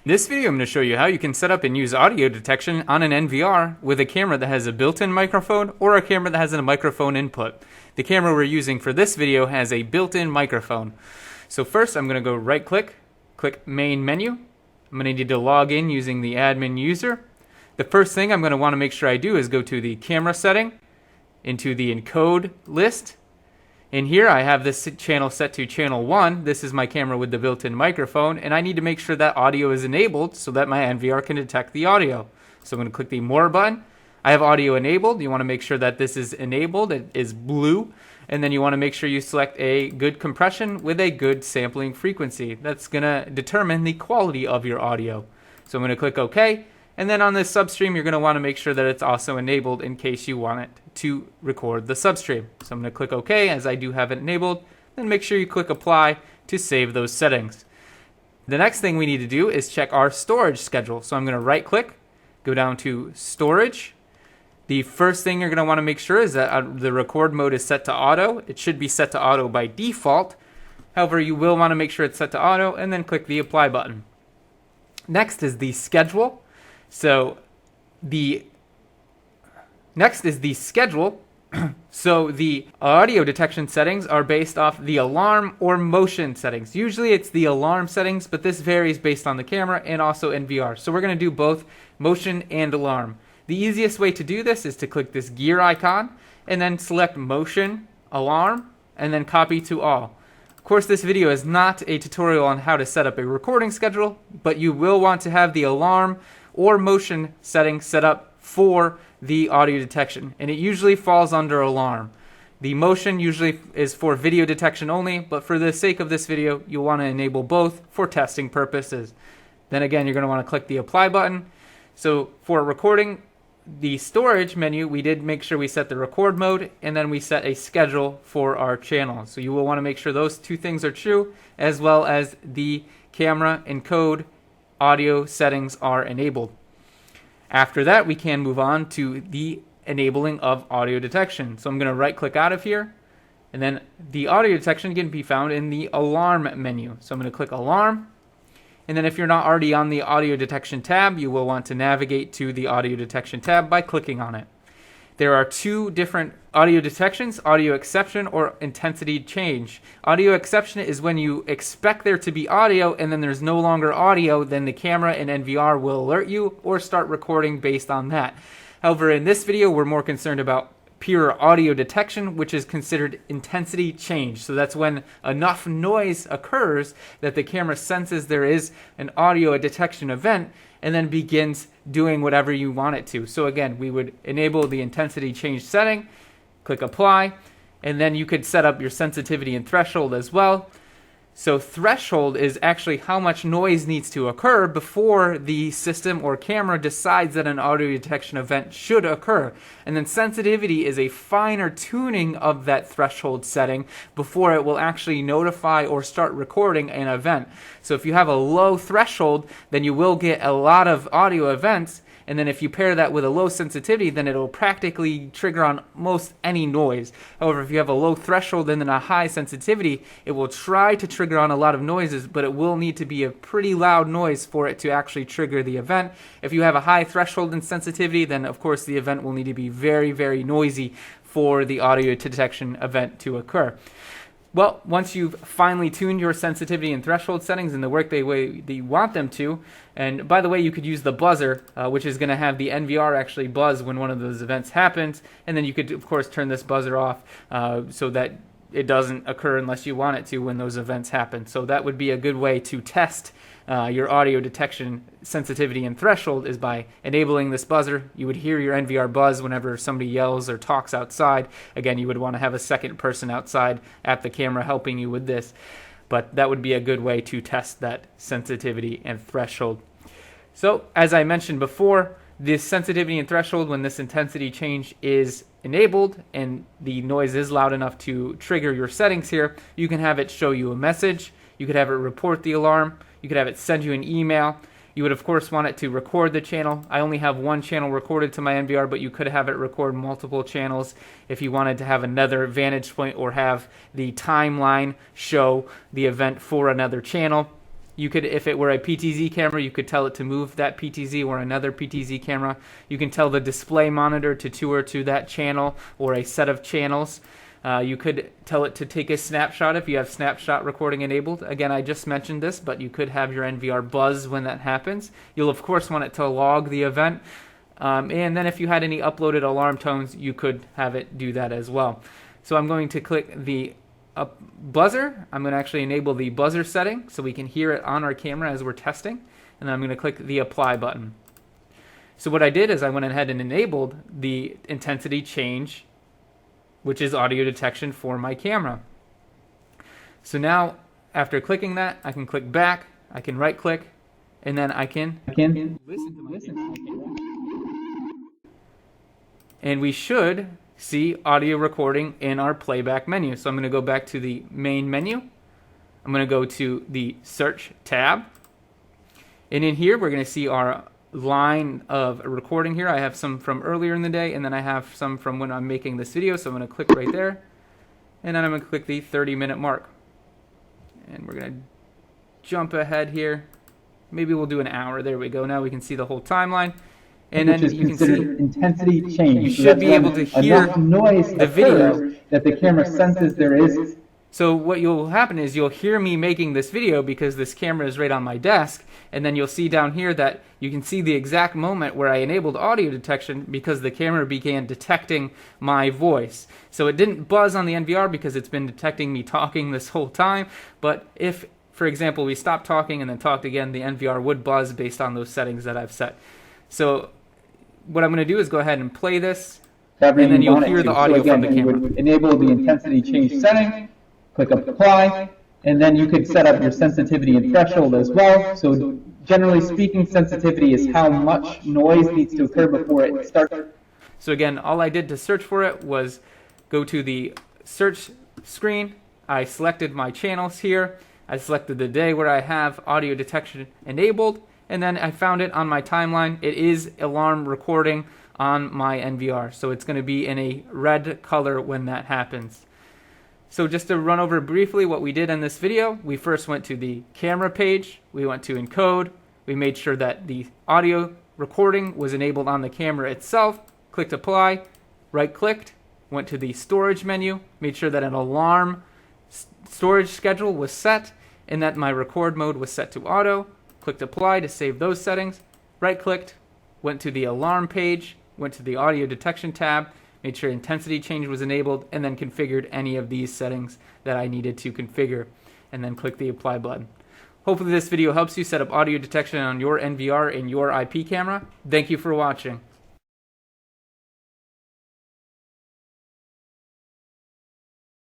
In this video, I'm going to show you how you can set up and use audio detection on an NVR with a camera that has a built-in microphone or a camera that has a microphone input. The camera we're using for this video has a built-in microphone. So first, I'm going to go right-click, click Main Menu. I'm going to need to log in using the admin user. The first thing I'm going to want to make sure I do is go to the camera setting, into the encode list. In here, I have this channel set to channel 1. This is my camera with the built-in microphone, and I need to make sure that audio is enabled so that my NVR can detect the audio. So I'm going to click the More button. I have audio enabled. You want to make sure that this is enabled. It is blue. And then you want to make sure you select a good compression with a good sampling frequency. That's going to determine the quality of your audio. So I'm going to click OK. And then on this substream, you're going to want to make sure that it's also enabled in case you want it to record the substream. So I'm going to click OK as I do have it enabled. Then make sure you click Apply to save those settings. The next thing we need to do is check our storage schedule. So I'm going to right click, go down to Storage. The first thing you're going to want to make sure is that the record mode is set to auto. It should be set to auto by default. However, you will want to make sure it's set to auto and then click the Apply button. Next is the schedule. So next is the schedule. So the audio detection settings are based off the alarm or motion settings. Usually it's the alarm settings, but this varies based on the camera and also NVR. So we're going to do both motion and alarm. The easiest way to do this is to click this gear icon and then select motion, alarm, and then copy to all. Of course, this video is not a tutorial on how to set up a recording schedule, but you will want to have the alarm or motion setting set up for the audio detection, and it usually falls under alarm. The motion usually is for video detection only, but for the sake of this video, you'll want to enable both for testing purposes. Then again, you're going to want to click the Apply button. So for recording the storage menu, we did make sure we set the record mode, and then we set a schedule for our channel. So you will want to make sure those two things are true, as well as the camera encode audio settings are enabled. After that, we can move on to the enabling of audio detection. So I'm going to right click out of here, and then the audio detection can be found in the alarm menu. So I'm going to click alarm, and then if you're not already on the audio detection tab, you will want to navigate to the audio detection tab by clicking on it. There are two different audio detections, audio exception or intensity change. Audio exception is when you expect there to be audio and then there's no longer audio, then the camera and NVR will alert you or start recording based on that. However, in this video, we're more concerned about pure audio detection, which is considered intensity change. So that's when enough noise occurs that the camera senses there is an audio detection event and then begins doing whatever you want it to. So again, we would enable the intensity change setting, click Apply, and then you could set up your sensitivity and threshold as well. So threshold is actually how much noise needs to occur before the system or camera decides that an audio detection event should occur. And then sensitivity is a finer tuning of that threshold setting before it will actually notify or start recording an event. So if you have a low threshold, then you will get a lot of audio events. And then if you pair that with a low sensitivity, then it'll practically trigger on most any noise. However, if you have a low threshold and then a high sensitivity, it will try to trigger on a lot of noises, but it will need to be a pretty loud noise for it to actually trigger the event. If you have a high threshold and sensitivity, then of course the event will need to be very, very noisy for the audio detection event to occur. Well, once you've finally tuned your sensitivity and threshold settings in the way that you want them to, and by the way, you could use the buzzer, which is going to have the NVR actually buzz when one of those events happens, and then you could, of course, turn this buzzer off so that it doesn't occur unless you want it to when those events happen. So that would be a good way to test your audio detection sensitivity and threshold is by enabling this buzzer. You would hear your NVR buzz whenever somebody yells or talks outside. Again, you would want to have a second person outside at the camera helping you with this, but that would be a good way to test that sensitivity and threshold. So as I mentioned before, this sensitivity and threshold, when this intensity change is enabled and the noise is loud enough to trigger your settings here, you can have it show you a message, you could have it report the alarm, you could have it send you an email. You would of course want it to record the channel. I only have one channel recorded to my NVR, but you could have it record multiple channels if you wanted to have another vantage point or have the timeline show the event for another channel. You could, if it were a PTZ camera, you could tell it to move that PTZ or another PTZ camera. You can tell the display monitor to tour to that channel or a set of channels. You could tell it to take a snapshot if you have snapshot recording enabled. Again, I just mentioned this, but you could have your NVR buzz when that happens. You'll of course want it to log the event. And then if you had any uploaded alarm tones, you could have it do that as well. So I'm going to click the buzzer. I'm going to actually enable the buzzer setting so we can hear it on our camera as we're testing. And then I'm going to click the apply button. So what I did is I went ahead and enabled the intensity change, which is audio detection for my camera. So now, after clicking that, I can click back, I can right click, and then I can listen to my camera. And we should see audio recording in our playback menu. So I'm going to go back to the main menu. I'm going to go to the search tab. And in here, we're going to see our line of recording here. I have some from earlier in the day, and then I have some from when I'm making this video. So I'm going to click right there, and then I'm going to click the 30-minute mark. And we're going to jump ahead here. Maybe we'll do an hour. There we go. Now we can see the whole timeline. And then you can see intensity change. You should be able to hear noise the video that the camera senses there is. So what will happen is you'll hear me making this video because this camera is right on my desk, and then you'll see down here that you can see the exact moment where I enabled audio detection because the camera began detecting my voice. So it didn't buzz on the NVR because it's been detecting me talking this whole time, but if, for example, we stopped talking and then talked again, the NVR would buzz based on those settings that I've set. So what I'm going to do is go ahead and play this, and then you'll hear the audio from the camera. You would enable the intensity change setting, click apply, and then you could set up your sensitivity and threshold as well. So generally speaking, sensitivity is how much noise needs to occur before it starts. So again, all I did to search for it was go to the search screen. I selected my channels here. I selected the day where I have audio detection enabled, and then I found it on my timeline. It is alarm recording on my NVR, so it's going to be in a red color when that happens. So just to run over briefly what we did in this video, we first went to the camera page, we went to encode, we made sure that the audio recording was enabled on the camera itself, clicked apply, right clicked, went to the storage menu, made sure that an alarm storage schedule was set and that my record mode was set to auto, clicked apply to save those settings, right clicked, went to the alarm page, went to the audio detection tab, made sure intensity change was enabled, and then configured any of these settings that I needed to configure, and then click the apply button. Hopefully this video helps you set up audio detection on your NVR and your IP camera. Thank you for watching.